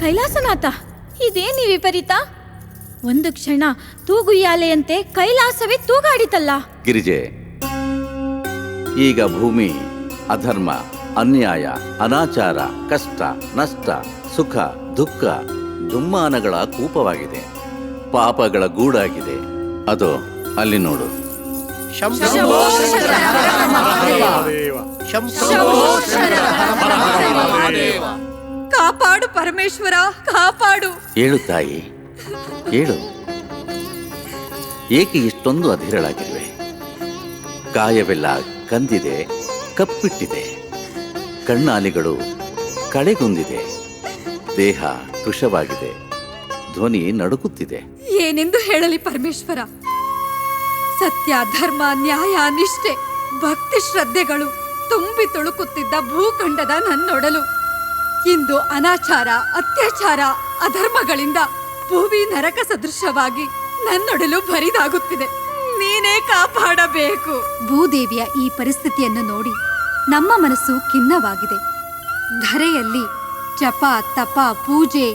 ಕೈಲಾಸನಾಥ, ಇದೇನಿ ವಿಪರೀತ? ಒಂದು ಕ್ಷಣ ತೂಗುಯ್ಯಾಲೆಯಂತೆ ಕೈಲಾಸವೇ ತೂಗಾಡಿತಲ್ಲ. ಗಿರಿಜೆ, ಈಗ ಭೂಮಿ ಅಧರ್ಮ, ಅನ್ಯಾಯ, ಅನಾಚಾರ, ಕಷ್ಟ, ನಷ್ಟ, ಸುಖ, ದುಃಖ, ದುಮ್ಮಾನಗಳ ಕೂಪವಾಗಿದೆ, ಪಾಪಗಳ ಗೂಡಾಗಿದೆ. ಅದು ಅಲ್ಲಿ ನೋಡು. ಕಾಪಾಡು ಪರಮೇಶ್ವರ, ಕಾಪಾಡು. ಏಳು ತಾಯಿ, ಏಳು. ಏಕೆ ಇಷ್ಟೊಂದು ಅಧೀರಳಾಗಿರುವೆ? ಕಾಯವೆಲ್ಲ ಕಂದಿದೆ, ಕಪ್ಪಿಟ್ಟಿದೆ, ಕಣ್ಣಾಲಿಗಳು ಕಳೆಗುಂದಿದೆ, ದೇಹ ಕೃಶವಾಗಿದೆ, ಧ್ವನಿ ನಡುಗುತ್ತಿದೆ. ಏನೆಂದು ಹೇಳಲಿ ಪರಮೇಶ್ವರ? ಸತ್ಯ, ಧರ್ಮ, ನ್ಯಾಯ, ನಿಷ್ಠೆ, ಭಕ್ತಿ ಶ್ರದ್ಧೆಗಳು ತುಂಬಿ ತುಳುಕುತ್ತಿದ್ದ ಭೂಖಂಡದ ನನ್ನೊಡಲು ಇಂದು ಅನಾಚಾರ, ಅತ್ಯಾಚಾರ, ಅಧರ್ಮಗಳಿಂದ ಭೂಮಿ ನರಕ ಸದೃಶವಾಗಿ ನನ್ನೊಡಲು ಬರಿದಾಗುತ್ತಿದೆ. ನೀನೇ ಕಾಪಾಡಬೇಕು. ಭೂದೇವಿಯ ಈ ಪರಿಸ್ಥಿತಿಯನ್ನು ನೋಡಿ ನಮ್ಮ ಮನಸ್ಸು ಖಿನ್ನವಾಗಿದೆ. ಧರೆಯಲ್ಲಿ ಜಪ, ತಪ, ಪೂಜೆ,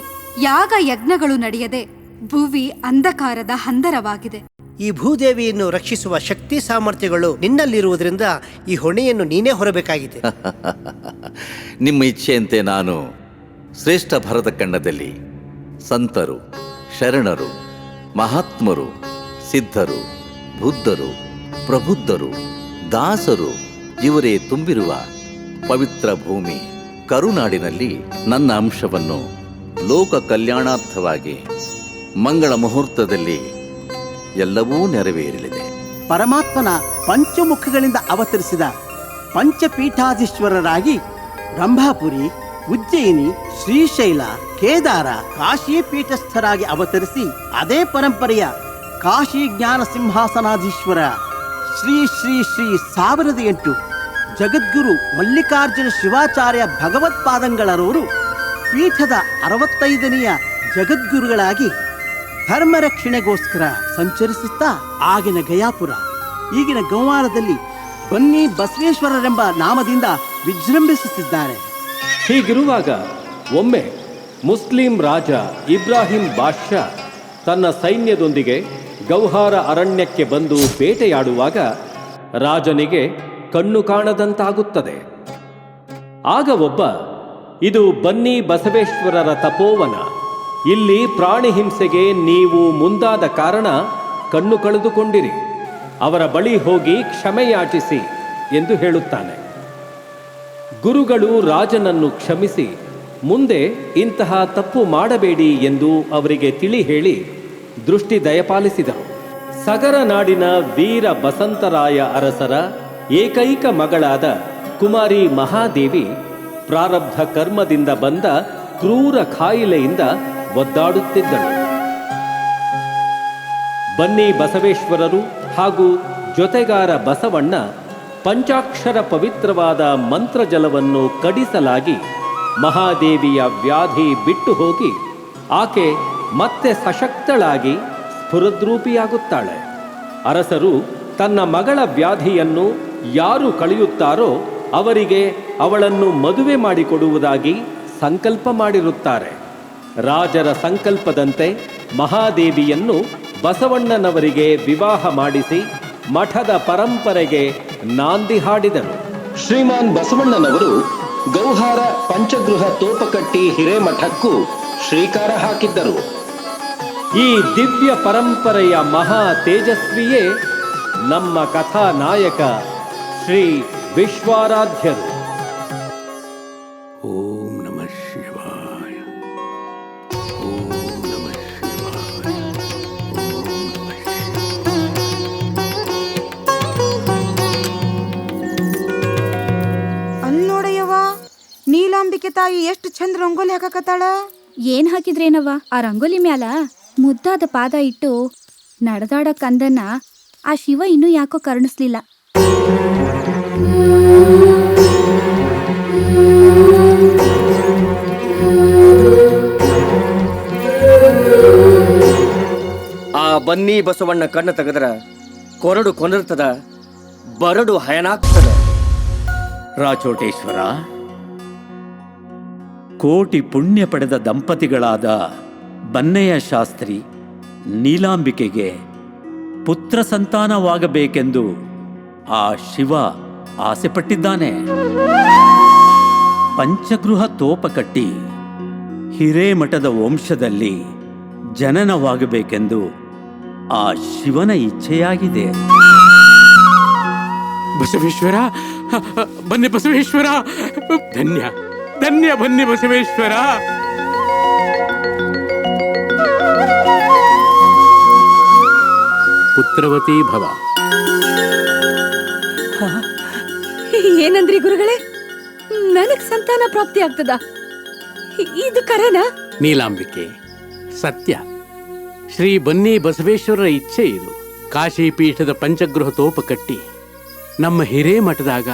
ಯಾಗ, ಯಜ್ಞಗಳು ನಡೆಯದೆ ಭುವಿ ಅಂಧಕಾರದ ಹಂದರವಾಗಿದೆ. ಈ ಭೂದೇವಿಯನ್ನು ರಕ್ಷಿಸುವ ಶಕ್ತಿ ಸಾಮರ್ಥ್ಯಗಳು ನಿನ್ನಲ್ಲಿರುವುದರಿಂದ ಈ ಹೊಣೆಯನ್ನು ನೀನೇ ಹೊರಬೇಕಾಗಿದೆ. ನಿಮ್ಮ ಇಚ್ಛೆಯಂತೆ ನಾನು ಶ್ರೇಷ್ಠ ಭರತ ಖಂಡದಲ್ಲಿ ಸಂತರು, ಶರಣರು, ಮಹಾತ್ಮರು, ಸಿದ್ಧರು, ಬುದ್ಧರು, ಪ್ರಬುದ್ಧರು, ದಾಸರು ಇವರೇ ತುಂಬಿರುವ ಪವಿತ್ರ ಭೂಮಿ ಕರುನಾಡಿನಲ್ಲಿ ನನ್ನ ಅಂಶವನ್ನು ಲೋಕ ಕಲ್ಯಾಣಾರ್ಥವಾಗಿ ಮಂಗಳ ಮುಹೂರ್ತದಲ್ಲಿ ಎಲ್ಲವೂ ನೆರವೇರಲಿದೆ. ಪರಮಾತ್ಮನ ಪಂಚಮುಖಗಳಿಂದ ಅವತರಿಸಿದ ಪಂಚಪೀಠಾಧೀಶ್ವರರಾಗಿ ರಂಭಾಪುರಿ, ಉಜ್ಜಯಿನಿ, ಶ್ರೀಶೈಲ, ಕೇದಾರ, ಕಾಶಿ ಪೀಠಸ್ಥರಾಗಿ ಅವತರಿಸಿ ಅದೇ ಪರಂಪರೆಯ ಕಾಶಿ ಜ್ಞಾನ ಸಿಂಹಾಸನಾಧೀಶ್ವರ ಶ್ರೀ ಶ್ರೀ ಶ್ರೀ 1008 ಜಗದ್ಗುರು ಮಲ್ಲಿಕಾರ್ಜುನ ಶಿವಾಚಾರ್ಯ ಭಗವತ್ಪಾದಂಗಳರವರು ಪೀಠದ 65ನೆಯ ಜಗದ್ಗುರುಗಳಾಗಿ ಧರ್ಮ ರಕ್ಷಣೆಗೋಸ್ಕರ ಸಂಚರಿಸುತ್ತಾ ಆಗಿನ ಗಯಾಪುರ, ಈಗಿನ ಗಂವಾರದಲ್ಲಿ ಬನ್ನಿ ಬಸವೇಶ್ವರರೆಂಬ ನಾಮದಿಂದ ವಿಜೃಂಭಿಸುತ್ತಿದ್ದಾರೆ. ಹೀಗಿರುವಾಗ ಒಮ್ಮೆ ಮುಸ್ಲಿಂ ರಾಜ ಇಬ್ರಾಹಿಂ ಬಾದ್ಷಾ ತನ್ನ ಸೈನ್ಯದೊಂದಿಗೆ ಗೌಹಾರ ಅರಣ್ಯಕ್ಕೆ ಬಂದು ಬೇಟೆಯಾಡುವಾಗ ರಾಜನಿಗೆ ಕಣ್ಣು ಕಾಣದಂತಾಗುತ್ತದೆ. ಆಗ ಒಬ್ಬ, ಇದು ಬನ್ನಿ ಬಸವೇಶ್ವರರ ತಪೋವನ, ಇಲ್ಲಿ ಪ್ರಾಣಿ ಹಿಂಸೆಗೆ ನೀವು ಮುಂದಾದ ಕಾರಣ ಕಣ್ಣು ಕಳೆದುಕೊಂಡಿರಿ, ಅವರ ಬಳಿ ಹೋಗಿ ಕ್ಷಮೆಯಾಚಿಸಿ ಎಂದು ಹೇಳುತ್ತಾನೆ. ಗುರುಗಳು ರಾಜನನ್ನು ಕ್ಷಮಿಸಿ ಮುಂದೆ ಇಂತಹ ತಪ್ಪು ಮಾಡಬೇಡಿ ಎಂದು ಅವರಿಗೆ ತಿಳಿ ಹೇಳಿ ದೃಷ್ಟಿ ದಯಪಾಲಿಸಿದರು. ಸಗರ ನಾಡಿನ ವೀರ ಬಸಂತರಾಯ ಅರಸರ ಏಕೈಕ ಮಗಳಾದ ಕುಮಾರಿ ಮಹಾದೇವಿ ಪ್ರಾರಬ್ಧ ಕರ್ಮದಿಂದ ಬಂದ ಕ್ರೂರ ಕಾಯಿಲೆಯಿಂದ ಒದ್ದಾಡುತ್ತಿದ್ದಳು. ಬನ್ನಿ ಬಸವೇಶ್ವರರು ಹಾಗೂ ಜೊತೆಗಾರ ಬಸವಣ್ಣ ಪಂಚಾಕ್ಷರ ಪವಿತ್ರವಾದ ಮಂತ್ರಜಲವನ್ನು ಕಡಿಸಲಾಗಿ ಮಹಾದೇವಿಯ ವ್ಯಾಧಿ ಬಿಟ್ಟು ಹೋಗಿ ಆಕೆ ಮತ್ತೆ ಸಶಕ್ತಳಾಗಿ ಸ್ಫುರದ್ರೂಪಿಯಾಗುತ್ತಾಳೆ. ಅರಸರು ತನ್ನ ಮಗಳ ವ್ಯಾಧಿಯನ್ನು ಯಾರು ಕಳೆಯುತ್ತಾರೋ ಅವರಿಗೆ ಅವಳನ್ನು ಮದುವೆ ಮಾಡಿಕೊಡುವುದಾಗಿ ಸಂಕಲ್ಪ ಮಾಡಿರುತ್ತಾರೆ. ರಾಜರ ಸಂಕಲ್ಪದಂತೆ ಮಹಾದೇವಿಯನ್ನು ಬಸವಣ್ಣನವರಿಗೆ ವಿವಾಹ ಮಾಡಿಸಿ ಮಠದ ಪರಂಪರೆಗೆ ನಾಂದಿ ಹಾಡಿದರು. ಶ್ರೀಮಾನ್ ಬಸವಣ್ಣನವರು ಗೌಹಾರ ಪಂಚಗೃಹ ತೋಪಕಟ್ಟಿ ಹಿರೇಮಠಕ್ಕೂ ಶ್ರೀಕಾರ ಹಾಕಿದ್ದರು. ಈ ದಿವ್ಯ ಪರಂಪರೆಯ ಮಹಾ ತೇಜಸ್ವಿಯೇ ನಮ್ಮ ಕಥಾನಾಯಕ ಶ್ರೀ ವಿಶ್ವಾರಾಧ್ಯರು. ಓಂ ನಮಃ ಶಿವಾಯ, ಓಂ ನಮಃ ಶಿವಾಯ, ಓಂ ನಮಃ ಅಲ್ಲೋಡಯ್ಯವ, ನೀಲಾಂಬಿಕೆ ತಾಯಿ ಎಷ್ಟು ಚಂದ ರಂಗೋಲಿ ಹಾಕಕತ್ತಾಳ. ಏನ್ ಹಾಕಿದ್ರೇನವ್ವ? ಆ ರಂಗೋಲಿ ಮ್ಯಾಲ ಮುದ್ದಾದ ಪಾದ ಇಟ್ಟು ನಡೆದಾಡ ಕಂದನ್ನ ಆ ಶಿವ ಇನ್ನೂ ಯಾಕೋ ಕರುಣಿಸ್ಲಿಲ್ಲ. ಆ ಬನ್ನಿ ಬಸವಣ್ಣ ಕಣ್ಣ ತೆಗೆದ್ರ ಕೊರಡು ಕೊನರ್ತದ, ಬರಡು ಹಯನಾಗ್ತದ. ರಾಚೋಟೇಶ್ವರ, ಕೋಟಿ ಪುಣ್ಯ ಪಡೆದ ದಂಪತಿಗಳಾದ ಬನ್ನಯ್ಯ ಶಾಸ್ತ್ರಿ ನೀಲಾಂಬಿಕೆಗೆ ಪುತ್ರ ಸಂತಾನವಾಗಬೇಕೆಂದು ಆ ಶಿವ ಆಸೆಪಟ್ಟಿದ್ದಾನೆ. ಪಂಚಗೃಹ ತೋಪ ಕಟ್ಟಿ ಹಿರೇಮಠದ ವಂಶದಲ್ಲಿ ಜನನವಾಗಬೇಕೆಂದು ಆ ಶಿವನ ಇಚ್ಛೆಯಾಗಿದೆ. ಬಸವೇಶ್ವರ, ಬನ್ನಿ ಬಸವೇಶ್ವರ, ಧನ್ಯ ಧನ್ಯ ಬನ್ನಿ ಬಸವೇಶ್ವರ. ಪುತ್ರವತಿ ಭವ. ಏನಂದ್ರಿ ಗುರುಗಳೇ, ನನಗ್ ಸಂತಾನ ಪ್ರಾಪ್ತಿ ಆಗ್ತದ? ಇದು ಕರೆನಾ? ನೀಲಾಂಬಿಕೆ, ಸತ್ಯ. ಶ್ರೀ ಬನ್ನಿ ಬಸವೇಶ್ವರರ ಇಚ್ಛೆ ಇದು. ಕಾಶಿ ಪೀಠದ ಪಂಚಗೃಹ ತೋಪ ಕಟ್ಟಿ ನಮ್ಮ ಹಿರೇಮಠದಾಗ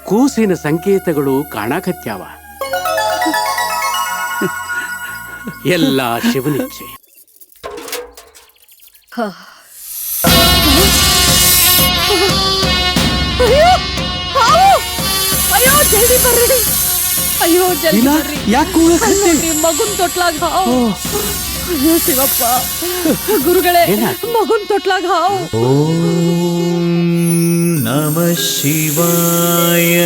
ಕೂಸಿನ ಸಂಕೇತಗಳು ಕಾಣಕತ್ಯಾವ. ಎಲ್ಲ ಶಿವನಿಚ್ಛೆ. ಅಯ್ಯೋ ಜಲ್ದಿ ಬರ್ರಿ, ಅಯ್ಯೋ ಜಲ್ದಿ ಬರ್ರಿ. ಮಗುನ್ ತೊಟ್ಲಾಗ ಹಾವು. ಅಯ್ಯೋ ಶಿವಪ್ಪ, ಗುರುಗಳೇ, ಮಗುನ್ ತೊಟ್ಲಾಗ ಹಾವು. ಓಂ ನಮಃ ಶಿವಾಯ.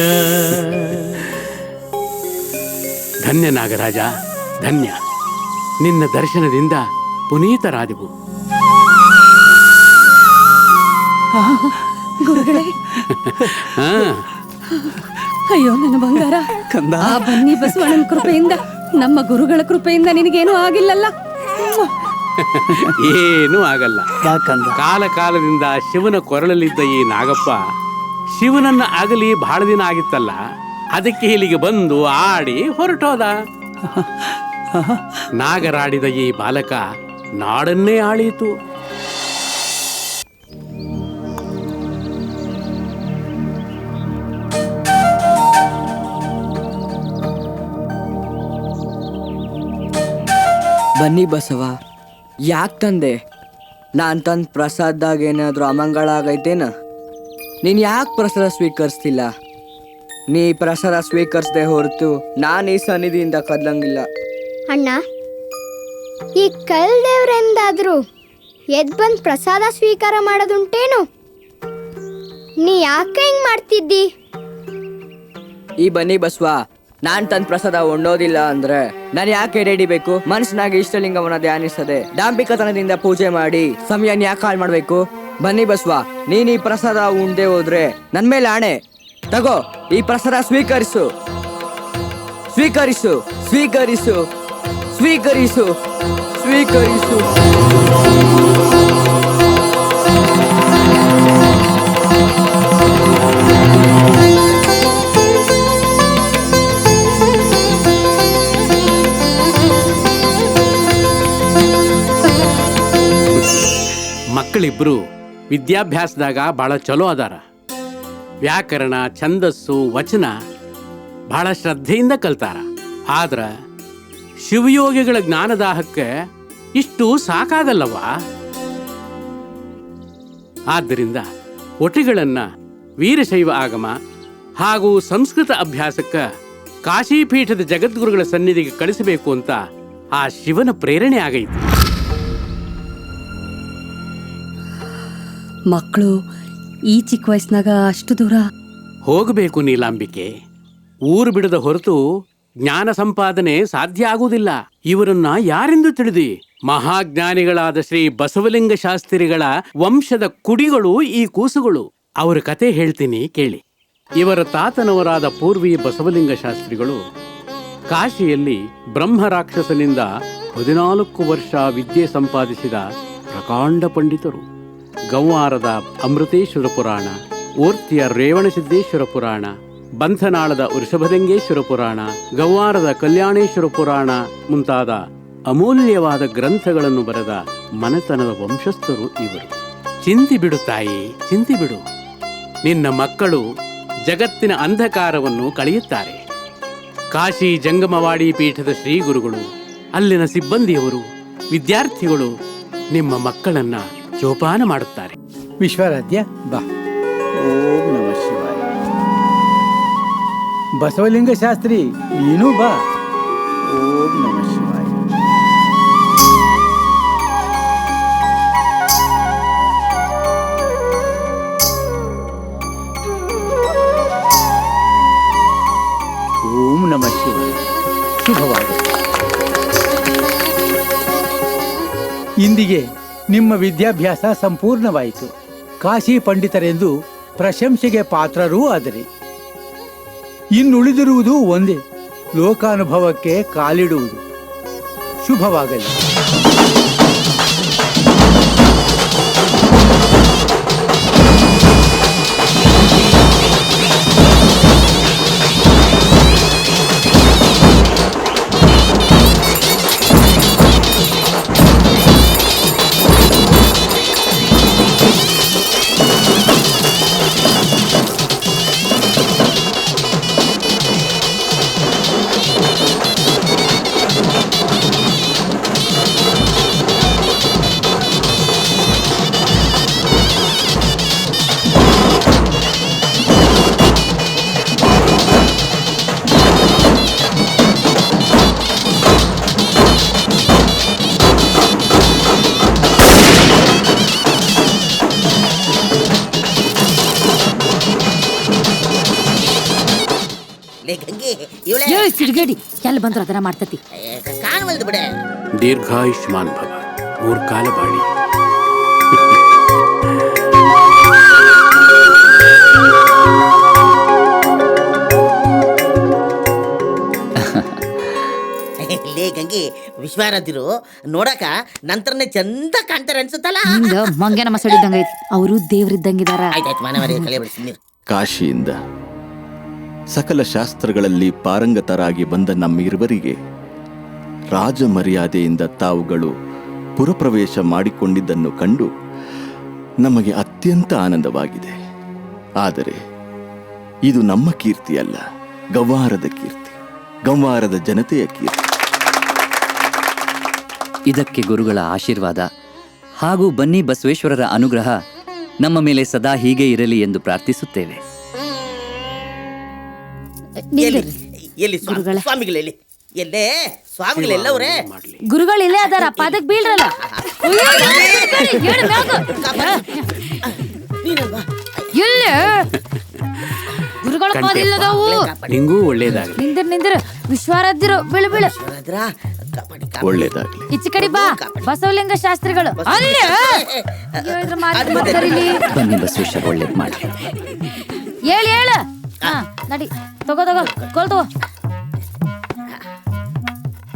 ಧನ್ಯ ನಾಗರಾಜ, ಧನ್ಯ. ನಿನ್ನ ದರ್ಶನದಿಂದ ಪುನೀತರಾದೆವು. ಗುರುಗಳೇ, ಅಯ್ಯೋ ನನ್ನ ಬಂಗಾರ, ಆ ಬನ್ನಿ ಬಸವಣ್ಣನ ಕೃಪೆಯಿಂದ, ನಮ್ಮ ಗುರುಗಳ ಕೃಪೆಯಿಂದ ನಿನಗೇನೂ ಆಗಿಲ್ಲಲ್ಲ? ಏನೂ ಆಗಲ್ಲ. ಕಾಲ ಕಾಲದಿಂದ ಶಿವನ ಕೊರಳಲ್ಲಿದ್ದ ಈ ನಾಗಪ್ಪ ಶಿವನನ್ನ ಆಗಲಿ ಬಹಳ ದಿನ ಆಗಿತ್ತಲ್ಲ, ಅದಕ್ಕೆ ಇಲ್ಲಿಗೆ ಬಂದು ಆಡಿ ಹೊರಟೋದ. ನಾಗರಾಡಿದ ಈ ಬಾಲಕ ನಾಡನ್ನೇ ಆಳೀತು. ಬನ್ನಿ ಬಸವ, ಯಾಕೆ ತಂದೆ? ನಾನು ತಂದು ಪ್ರಸಾದದಾಗ ಏನಾದರೂ ಅಮಂಗಳ ಆಗೈತೇನ? ನೀನು ಯಾಕೆ ಪ್ರಸಾದ ಸ್ವೀಕರಿಸ್ತಿಲ್ಲ? ನೀ ಪ್ರಸಾದ ಸ್ವೀಕರಿಸದೆ ಹೊರತು ನಾನು ಈ ಸನ್ನಿಧಿಯಿಂದ ಕದಲಂಗಿಲ್ಲ. ಅಣ್ಣ, ಈ ಕಲ್ ದೇವ್ರೆಂದಾದ್ರೂ ಎದ್ ಬಂದು ಪ್ರಸಾದ ಸ್ವೀಕಾರ ಮಾಡೋದುಂಟೇನು? ನೀ ಯಾಕೆ ಹಿಂಗ್ ಮಾಡ್ತಿದ್ದಿ? ಈ ಬನ್ನಿ ಬಸವ, ನಾನ್ ತಂದ ಪ್ರಸಾದ ಉಣ್ಣೋದಿಲ್ಲ ಅಂದ್ರೆ ನಾನು ಯಾಕೆ ಎಡೆಡಿಬೇಕು? ಮನಸ್ಸಿನಾಗ ಇಷ್ಟಲಿಂಗವನ್ನ ಧ್ಯಾನಿಸದೆ ಡಾಂಬಿಕತನದಿಂದ ಪೂಜೆ ಮಾಡಿ ಸಮಯನ ಯಾಕೆ ಹಾಳು ಮಾಡ್ಬೇಕು? ಬನ್ನಿ ಬಸವ, ನೀನ್ ಈ ಪ್ರಸಾದ ಉಂಡೆ ಹೋದ್ರೆ ನನ್ ಮೇಲೆ ಆಣೆ. ತಗೋ, ಈ ಪ್ರಸಾದ ಸ್ವೀಕರಿಸು, ಸ್ವೀಕರಿಸು, ಸ್ವೀಕರಿಸು, ಸ್ವೀಕರಿಸು, ಸ್ವೀಕರಿಸು. ಮಕ್ಕಳಿಬ್ರು ವಿದ್ಯಾಭ್ಯಾಸದಾಗ ಬಹಳ ಚಲೋ ಅದಾರ. ವ್ಯಾಕರಣ, ಛಂದಸ್ಸು, ವಚನ ಬಹಳ ಶ್ರದ್ಧೆಯಿಂದ ಕಲ್ತಾರ. ಆದ್ರ ಶಿವಯೋಗಿಗಳ ಜ್ಞಾನದಾಹಕ್ಕೆ ಇಷ್ಟು ಸಾಕಾಗಲ್ಲವ. ಆದ್ದರಿಂದ ಒಟಿಗಳನ್ನ ವೀರಶೈವ ಆಗಮ ಹಾಗೂ ಸಂಸ್ಕೃತ ಅಭ್ಯಾಸಕ್ಕೆ ಕಾಶಿಪೀಠದ ಜಗದ್ಗುರುಗಳ ಸನ್ನಿಧಿಗೆ ಕಳಿಸಬೇಕು ಅಂತ ಆ ಶಿವನ ಪ್ರೇರಣೆ ಆಗೈತಿ. ಮಕ್ಕಳು ಈ ಚಿಕ್ಕ ವಯಸ್ಸಿನಾಗ ಅಷ್ಟು ದೂರ ಹೋಗಬೇಕು ನೀಲಾಂಬಿಕೆ. ಊರು ಬಿಡದ ಹೊರತು ಜ್ಞಾನ ಸಂಪಾದನೆ ಸಾಧ್ಯ ಆಗುವುದಿಲ್ಲ. ಇವರನ್ನ ಯಾರೆಂದು ತಿಳಿದಿ? ಮಹಾಜ್ಞಾನಿಗಳಾದ ಶ್ರೀ ಬಸವಲಿಂಗ ಶಾಸ್ತ್ರಿಗಳ ವಂಶದ ಕುಡಿಗಳು ಈ ಕೂಸುಗಳು. ಅವರ ಕತೆ ಹೇಳ್ತೀನಿ ಕೇಳಿ. ಇವರ ತಾತನವರಾದ ಪೂರ್ವಿ ಬಸವಲಿಂಗ ಶಾಸ್ತ್ರಿಗಳು ಕಾಶಿಯಲ್ಲಿ ಬ್ರಹ್ಮ ರಾಕ್ಷಸನಿಂದ 14 ವರ್ಷ ವಿದ್ಯೆ ಸಂಪಾದಿಸಿದ ಪ್ರಕಾಂಡ ಪಂಡಿತರು. ಗೌವಾರದ ಅಮೃತೇಶ್ವರ ಪುರಾಣ, ಓರ್ತಿಯ ರೇವಣಸಿದ್ದೇಶ್ವರ ಪುರಾಣ, ಬಂಧನಾಳದ ವೃಷಭಲಿಂಗೇಶ್ವರ ಪುರಾಣ, ಗೌವಾರದ ಕಲ್ಯಾಣೇಶ್ವರ ಪುರಾಣ ಮುಂತಾದ ಅಮೂಲ್ಯವಾದ ಗ್ರಂಥಗಳನ್ನು ಬರೆದ ಮನೆತನದ ವಂಶಸ್ಥರು ಇವರು. ಚಿಂತಿ ಬಿಡು ತಾಯಿ, ಚಿಂತಿ ಬಿಡು. ನಿನ್ನ ಮಕ್ಕಳು ಜಗತ್ತಿನ ಅಂಧಕಾರವನ್ನು ಕಳೆಯುತ್ತಾರೆ. ಕಾಶಿ ಜಂಗಮವಾಡಿ ಪೀಠದ ಶ್ರೀ ಗುರುಗಳು, ಅಲ್ಲಿನ ಸಿಬ್ಬಂದಿಯವರು, ವಿದ್ಯಾರ್ಥಿಗಳು ನಿಮ್ಮ ಮಕ್ಕಳನ್ನ ಜೋಪಾನ ಮಾಡುತ್ತಾರೆ. ವಿಶ್ವಾರಾಧ್ಯ ಬಾ. ಓಂ ನಮಃ ಶಿವಾಯ. ಬಸವಲಿಂಗ ಶಾಸ್ತ್ರಿ ನೀನು ಬಾ. ಓಂ ನಮಃ ಶಿವಾಯ. ಓಂ ನಮಃ ಶಿವಾಯ. ಶುಭವಾಗಲಿ. ಇಂದಿಗೆ ನಿಮ್ಮ ವಿದ್ಯಾಭ್ಯಾಸ ಸಂಪೂರ್ಣವಾಯಿತು. ಕಾಶಿ ಪಂಡಿತರೆಂದು ಪ್ರಶಂಸೆಗೆ ಪಾತ್ರರೂ ಆದರಿ. ಇನ್ನುಳಿದಿರುವುದು ಒಂದೇ, ಲೋಕಾನುಭವಕ್ಕೆ ಕಾಲಿಡುವುದು. ಶುಭವಾಗಲಿ. ಸಿಡ್ಗೇಡಿ ಎಲ್ಲಿ ಬಂದ್ರು ಅದನ್ನ ಮಾಡ್ತತಿ. ಕಾಣವಲ್ದು ಬಿಡೆ. ದೀರ್ಘಾಯುಷ್ಮಾನ್ ಭವ, 3 ಕಾಲ ಬಾಳಿ. ಲೇ ಗಂಗಿ, ವಿಶ್ವಾರಾಧ್ಯರು ನೋಡಕ ನಂತರನೇ ಚಂದ ಕಾಣ್ತಾರೆ ಅನ್ಸುತ್ತಲ್ಲ. ಮಂಗ್ಯನ ಮಸಡಿದ್ದಂಗ ಐತಿ. ಅವರು ದೇವ್ರಿದ್ದಂಗಿದಾರ. ಆಯ್ತಾಯ್ತು, ಮಾನವರೇ ಕಲೆ ಬಿಡಿಸಿ. ಕಾಶಿಯಿಂದ ಸಕಲ ಶಾಸ್ತ್ರಗಳಲ್ಲಿ ಪಾರಂಗತರಾಗಿ ಬಂದ ನಮ್ಮಿರುವರಿಗೆ ರಾಜ ಮರ್ಯಾದೆಯಿಂದ ತಾವುಗಳು ಪುರಪ್ರವೇಶ ಮಾಡಿಕೊಂಡಿದ್ದನ್ನು ಕಂಡು ನಮಗೆ ಅತ್ಯಂತ ಆನಂದವಾಗಿದೆ. ಆದರೆ ಇದು ನಮ್ಮ ಕೀರ್ತಿಯಲ್ಲ, ಗಂವಾರದ ಕೀರ್ತಿ, ಗಂವಾರದ ಜನತೆಯ ಕೀರ್ತಿ. ಇದಕ್ಕೆ ಗುರುಗಳ ಆಶೀರ್ವಾದ ಹಾಗೂ ಬನ್ನಿ ಬಸವೇಶ್ವರರ ಅನುಗ್ರಹ ನಮ್ಮ ಮೇಲೆ ಸದಾ ಹೀಗೆ ಇರಲಿ ಎಂದು ಪ್ರಾರ್ಥಿಸುತ್ತೇವೆ. ಎಲ್ಲಿ ಸ್ವಾಮಿಗಳೆಲ್ಲಿ? ಎಲ್ಲೇ ಸ್ವಾಮಿಗಳೆಲ್ಲವರೇ? ಗುರುಗಳಿಲ್ಲೇ ಅದಾರ, ಪಾದಕ್ ಬೀಳ್ರಲ್ಲ. ಎಲ್ಲೇ ಗುರುಗಳ ಪಾದ ಇಲ್ಲದವು. ನಿಂಗೂ ಒಳ್ಳೇದಾಗಲಿ. ನಿಂದ್ರ ವಿಶ್ವಾರಾಧ್ಯರು ಬೀಳು ಬೀಳು. ಒಳ್ಳೇದಾಗಲಿ. ಈಚೆ ಕಡೆ ಬಾ. ಬಸವಲಿಂಗ ಶಾಸ್ತ್ರಿಗಳು ಅಲ್ಲೇ ಬನ್ನಿ ಬಸವೇಶ್ವರ ಒಳ್ಳೇದ್ ಮಾಡಿ. ಹೇಳ ನಡಿ, ತಗೋ ಕೋಲ್ ತಗೋ.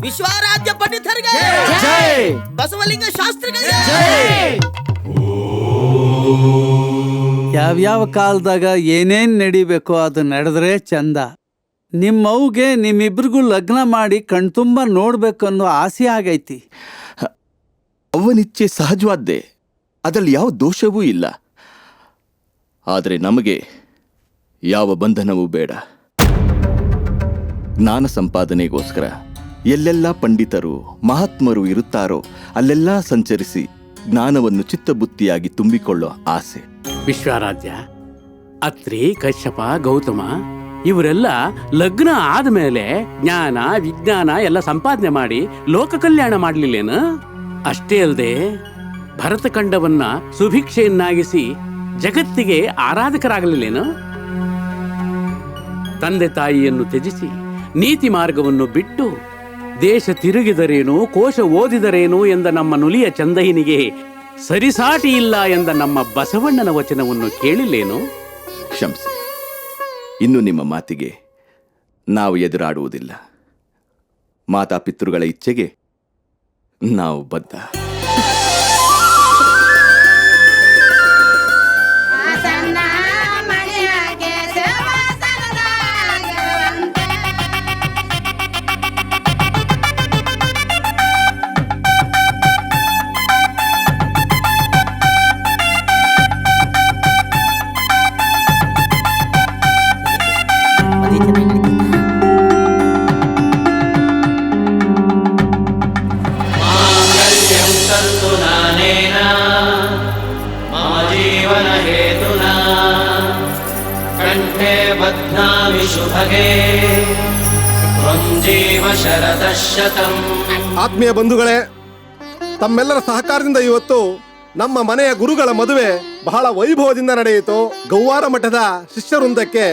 ವಿಶ್ವಾರಾಧ್ಯ ಪಂಡಿತರಿಗೆ, ಬಸವಲಿಂಗ ಶಾಸ್ತ್ರಿಗಳಿಗೆ. ಯಾವ್ಯಾವ ಕಾಲದಾಗ ಏನೇನ್ ನಡಿಬೇಕೋ ಅದು ನಡೆದ್ರೆ ಚಂದ. ನಿಮ್ಮವ್ಗೆ ನಿಮ್ಮಿಬ್ರಿಗೂ ಲಗ್ನ ಮಾಡಿ ಕಣ್ತುಂಬ ನೋಡ್ಬೇಕನ್ನೋ ಆಸೆ ಆಗೈತಿ. ಅವನಿಚ್ಛೆ ಸಹಜವಾದ್ದೇ, ಅದರಲ್ಲಿ ಯಾವ ದೋಷವೂ ಇಲ್ಲ. ಆದರೆ ನಮಗೆ ಯಾವ ಬಂಧನವೂ ಬೇಡ. ಜ್ಞಾನ ಸಂಪಾದನೆಗೋಸ್ಕರ ಎಲ್ಲೆಲ್ಲ ಪಂಡಿತರು ಮಹಾತ್ಮರು ಇರುತ್ತಾರೋ ಅಲ್ಲೆಲ್ಲ ಸಂಚರಿಸಿ ಜ್ಞಾನವನ್ನು ಚಿತ್ತಬುತ್ತಿಯಾಗಿ ತುಂಬಿಕೊಳ್ಳೋ ಆಸೆ. ವಿಶ್ವಾರಾಧ್ಯ, ಅತ್ರಿ, ಕಶ್ಯಪ, ಗೌತಮ ಇವರೆಲ್ಲ ಲಗ್ನ ಆದ್ಮೇಲೆ ಜ್ಞಾನ ವಿಜ್ಞಾನ ಎಲ್ಲ ಸಂಪಾದನೆ ಮಾಡಿ ಲೋಕ ಕಲ್ಯಾಣ ಮಾಡ್ಲಿಲ್ಲೇನು? ಅಷ್ಟೇ ಅಲ್ಲದೆ ಭರತಖಂಡವನ್ನ ಸುಭಿಕ್ಷೆಯನ್ನಾಗಿಸಿ ಜಗತ್ತಿಗೆ ಆರಾಧಕರಾಗಲಿಲ್ಲೇನು? ತಂದೆ ತಾಯಿಯನ್ನು ತ್ಯಜಿಸಿ ನೀತಿ ಮಾರ್ಗವನ್ನು ಬಿಟ್ಟು ದೇಶ ತಿರುಗಿದರೇನು, ಕೋಶ ಓದಿದರೇನು ಎಂದ ನಮ್ಮ ನುಲಿಯ ಚಂದೈನಿಗೆ ಸರಿಸಾಟಿ ಇಲ್ಲ ಎಂದ ನಮ್ಮ ಬಸವಣ್ಣನ ವಚನವನ್ನು ಕೇಳಿಲ್ಲೇನು? ಕ್ಷಮಿಸಿ, ಇನ್ನು ನಿಮ್ಮ ಮಾತಿಗೆ ನಾವು ಎದುರಾಡುವುದಿಲ್ಲ. ಮಾತಾಪಿತೃಗಳ ಇಚ್ಛೆಗೆ ನಾವು ಬದ್ಧ. ಆತ್ಮೀಯ ಬಂಧುಗಳೇ, ತಮ್ಮೆಲ್ಲರ ಸಹಕಾರದಿಂದ ಇವತ್ತು ನಮ್ಮ ಮನೆಯ ಗುರುಗಳ ಮದುವೆ ಬಹಳ ವೈಭವದಿಂದ ನಡೆಯಿತು. ಗೌವಾರ ಮಠದ ಶಿಷ್ಯವೃಂದಕ್ಕೆ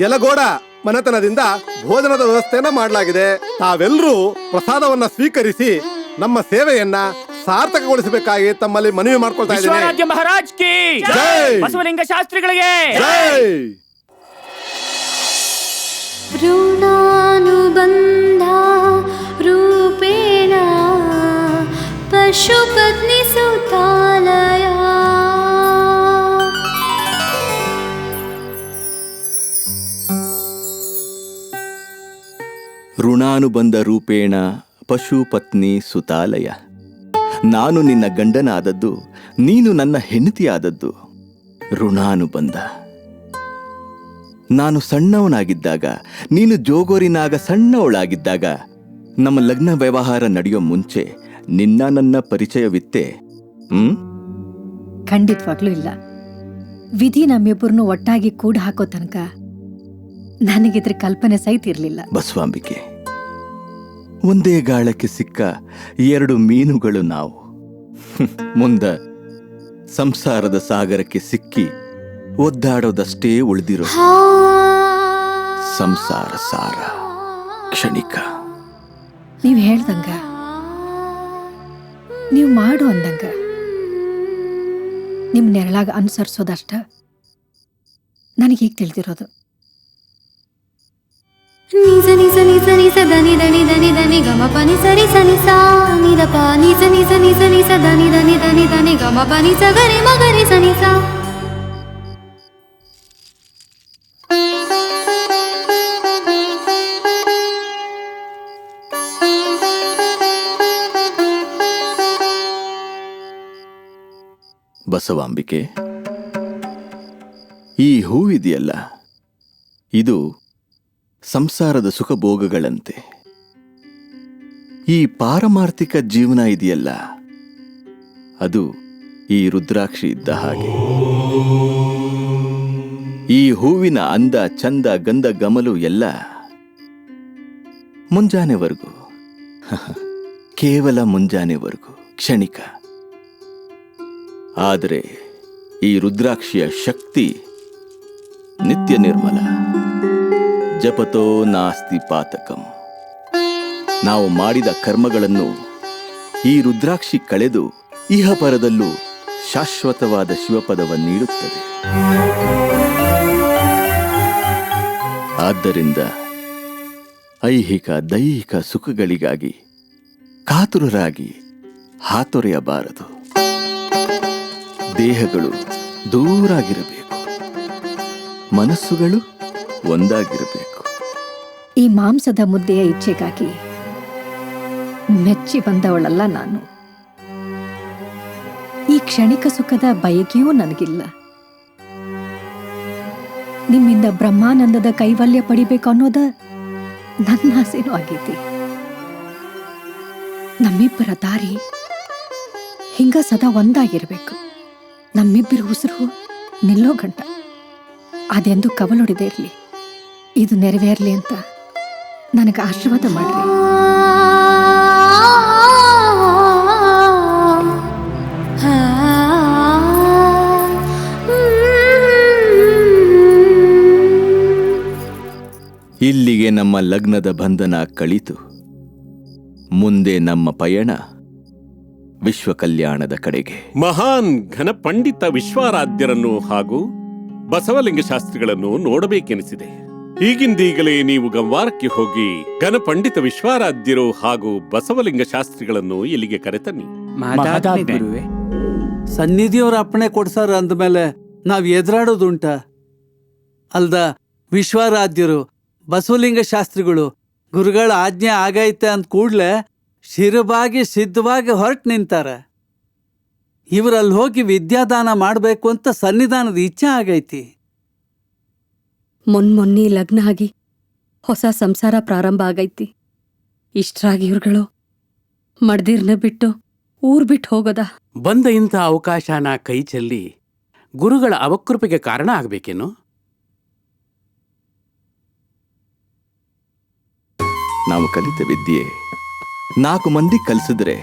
ಯಲಗೋಡ ಮನೆತನದಿಂದ ಭೋಜನದ ವ್ಯವಸ್ಥೆಯನ್ನ ಮಾಡಲಾಗಿದೆ. ತಾವೆಲ್ಲರೂ ಪ್ರಸಾದವನ್ನ ಸ್ವೀಕರಿಸಿ ನಮ್ಮ ಸೇವೆಯನ್ನ ಸಾರ್ಥಕಗೊಳಿಸಬೇಕಾಗಿ ತಮ್ಮಲ್ಲಿ ಮನವಿ ಮಾಡ್ಕೊಳ್ತಾ ಇದ್ದೇನೆ. ಮಹಾರಾಜ್ ಕಿ ಜೈ! ಬಸವಲಿಂಗ ಶಾಸ್ತ್ರಿಗಳಿಗೆ ಜೈ! ಋಣಾನುಬಂಧ ರೂಪೇಣ ಪಶುಪತ್ನಿ ಸುತಾಲಯ. ಋಣಾನುಬಂಧ ರೂಪೇಣ ಪಶುಪತ್ನಿ ಸುತಾಲಯ. ನಾನು ನಿನ್ನ ಗಂಡನಾದದ್ದು, ನೀನು ನನ್ನ ಹೆಂಡತಿಯಾದದ್ದು ಋಣಾನುಬಂಧ. ನಾನು ಸಣ್ಣವನಾಗಿದ್ದಾಗ, ನೀನು ಜೋಗೋರಿನಾಗ ಸಣ್ಣವಳಾಗಿದ್ದಾಗ, ನಮ್ಮ ಲಗ್ನ ವ್ಯವಹಾರ ನಡೆಯೋ ಮುಂಚೆ ನಿನ್ನ ನನ್ನ ಪರಿಚಯವಿತ್ತೆ? ಖಂಡಿತವಾಗ್ಲೂ ಇಲ್ಲ. ವಿಧಿ ನಮ್ಮಿಬ್ಬರನ್ನು ಒಟ್ಟಾಗಿ ಕೂಡ ಹಾಕೋ ತನಕ ನನಗಿದ್ರ ಕಲ್ಪನೆ ಸಹಿತ ಇರಲಿಲ್ಲ. ಬಸವಾಂಬಿಕೆ, ಒಂದೇ ಗಾಳಕ್ಕೆ ಸಿಕ್ಕ ಎರಡು ಮೀನುಗಳು ನಾವು. ಮುಂದ ಸಂಸಾರದ ಸಾಗರಕ್ಕೆ ಸಿಕ್ಕಿ ಒದ್ದಾಡೋದಷ್ಟೇ ಉಳಿದಿರೋ ಸಂಸಾರ ಸಾರ ಕ್ಷಣಿಕ. ನೀವ್ ಹೇಳ್ದಂಗ, ನೀವು ಮಾಡು ಅಂದಂಗ ನಿಮ್ ನೆರಳಾಗ ಅನುಸರಿಸೋದಷ್ಟ ನನಗೀಗ ತಿಳಿದಿರೋದು. ನಿಜ ನಿಜ ನಿಜ ನಿಜ ಧನಿ ಧನಿ ಧನಿ ಧನಿ ಗಮ ಪನಿ ಸರಿ ಸನಿ ಸಾ ನಿದ ಪ ನಿಜ ನಿಜ ನಿಜ ನಿಜ ಧನಿ ಧನಿ ಧನಿ ಧನಿ ಗಮ ಪನಿ ಸಗರಿ ಮಗರಿ ಸನಿ ಸಾ. ಬಸವಾಂಬಿಕೆ, ಈ ಹೂವಿದೆಯಲ್ಲ, ಇದು ಸಂಸಾರದ ಸುಖಭೋಗಗಳಂತೆ. ಈ ಪಾರಮಾರ್ಥಿಕ ಜೀವನ ಇದೆಯಲ್ಲ, ಅದು ಈ ರುದ್ರಾಕ್ಷಿ ಇದ್ದ ಹಾಗೆ. ಈ ಹೂವಿನ ಅಂದ ಚಂದ ಗಂಧ ಗಮಲು ಎಲ್ಲ ಮುಂಜಾನೆವರೆಗೂ, ಕೇವಲ ಮುಂಜಾನೆವರೆಗೂ ಕ್ಷಣಿಕ. ಆದರೆ ಈ ರುದ್ರಾಕ್ಷಿಯ ಶಕ್ತಿ ನಿತ್ಯ ನಿರ್ಮಲ. ಜಪತೋ ನಾಸ್ತಿ ಪಾತಕಂ. ನಾವು ಮಾಡಿದ ಕರ್ಮಗಳನ್ನು ಈ ರುದ್ರಾಕ್ಷಿ ಕಳೆದು ಇಹಪರದಲ್ಲೂ ಶಾಶ್ವತವಾದ ಶಿವಪದವನ್ನು ನೀಡುತ್ತದೆ. ಆದ್ದರಿಂದ ಐಹಿಕ ದೈಹಿಕ ಸುಖಗಳಿಗಾಗಿ ಕಾತುರರಾಗಿ ಹಾತೊರೆಯಬಾರದು. ದೇಹಗಳು ದೂರಾಗಿರಬೇಕು, ಮನಸ್ಸುಗಳು ಒಂದಾಗಿರಬೇಕು. ಈ ಮಾಂಸದ ಮುದ್ದೆಯ ಇಚ್ಛೆಗಾಗಿ ಮೆಚ್ಚಿ ಬಂದವಳಲ್ಲ ನಾನು. ಈ ಕ್ಷಣಿಕ ಸುಖದ ಬಯಕೆಯೂ ನನಗಿಲ್ಲ. ನಿಮ್ಮಿಂದ ಬ್ರಹ್ಮಾನಂದದ ಕೈವಲ್ಯ ಪಡಿಬೇಕು ಅನ್ನೋದ ನನ್ನ ಆಸೆನೂ ಆಗೈತಿ. ನಮ್ಮಿಬ್ಬರ ದಾರಿ ಹಿಂಗ ಸದಾ ಒಂದಾಗಿರ್ಬೇಕು. ನಮ್ಮಿಬ್ಬರ ಉಸಿರು ನಿಲ್ಲೋ ಗಂಟ ಅದೆಂದು ಕವಲೊಡಿದೇ ಇರಲಿ. ಇದು ನೆರವೇರಲಿ ಅಂತ ನನಗೆ ಆಶೀರ್ವಾದ ಮಾಡ್ರಿ. ಇಲ್ಲಿಗೆ ನಮ್ಮ ಲಗ್ನದ ಬಂಧನ ಕಳಿತು. ಮುಂದೆ ನಮ್ಮ ಪಯಣ ವಿಶ್ವ ಕಲ್ಯಾಣದ ಕಡೆಗೆ. ಮಹಾನ್ ಘನಪಂಡಿತ ವಿಶ್ವಾರಾಧ್ಯರನ್ನು ಹಾಗೂ ಬಸವಲಿಂಗ ಶಾಸ್ತ್ರಿಗಳನ್ನು ನೋಡಬೇಕೆನಿಸಿದೆ. ಈಗಿಂದೀಗಲೇ ನೀವು ಗಂವಾರಕ್ಕೆ ಹೋಗಿ ಘನಪಂಡಿತ ವಿಶ್ವಾರಾಧ್ಯರು ಹಾಗೂ ಬಸವಲಿಂಗ ಶಾಸ್ತ್ರಿಗಳನ್ನು ಇಲ್ಲಿಗೆ ಕರೆತನ್ನಿ. ಸನ್ನಿಧಿಯವ್ರ ಅಪ್ಪಣೆ ಕೊಡ್ಸಾರ ಅಂದಮೇಲೆ ನಾವ್ ಎದುರಾಡೋದುಂಟ ಅಲ್ದ. ವಿಶ್ವಾರಾಧ್ಯರು ಬಸವಲಿಂಗ ಶಾಸ್ತ್ರಿಗಳು ಗುರುಗಳ ಆಜ್ಞೆ ಆಗೈತೆ ಅಂದ ಕೂಡ್ಲೆ ಶಿರಬಾಗಿ ಸಿದ್ಧವಾಗಿ ಹೊರಟು ನಿಂತಾರ. ಇವರಲ್ಲಿ ಹೋಗಿ ವಿದ್ಯಾದಾನ ಮಾಡಬೇಕು ಅಂತ ಸನ್ನಿಧಾನದ ಇಚ್ಛೆ ಆಗೈತಿ. ಮೊನ್ನೆ ಲಗ್ನ ಆಗಿ ಹೊಸ ಸಂಸಾರ ಪ್ರಾರಂಭ ಆಗೈತಿ. ಇಷ್ಟರಾಗಿ ಇವ್ರುಗಳು ಮಡ್ದಿರ್ನ ಬಿಟ್ಟು ಊರ್ ಬಿಟ್ಟು ಹೋಗೋದ. ಬಂದ ಇಂಥ ಅವಕಾಶನ ಕೈ ಚೆಲ್ಲಿ ಗುರುಗಳ ಅವಕೃಪೆಗೆ ಕಾರಣ ಆಗಬೇಕೇನು? ನಾವು ಕಲಿತ ವಿದ್ಯೆ 4 ಮಂದಿ ಕಲಿಸಿದ್ರೆ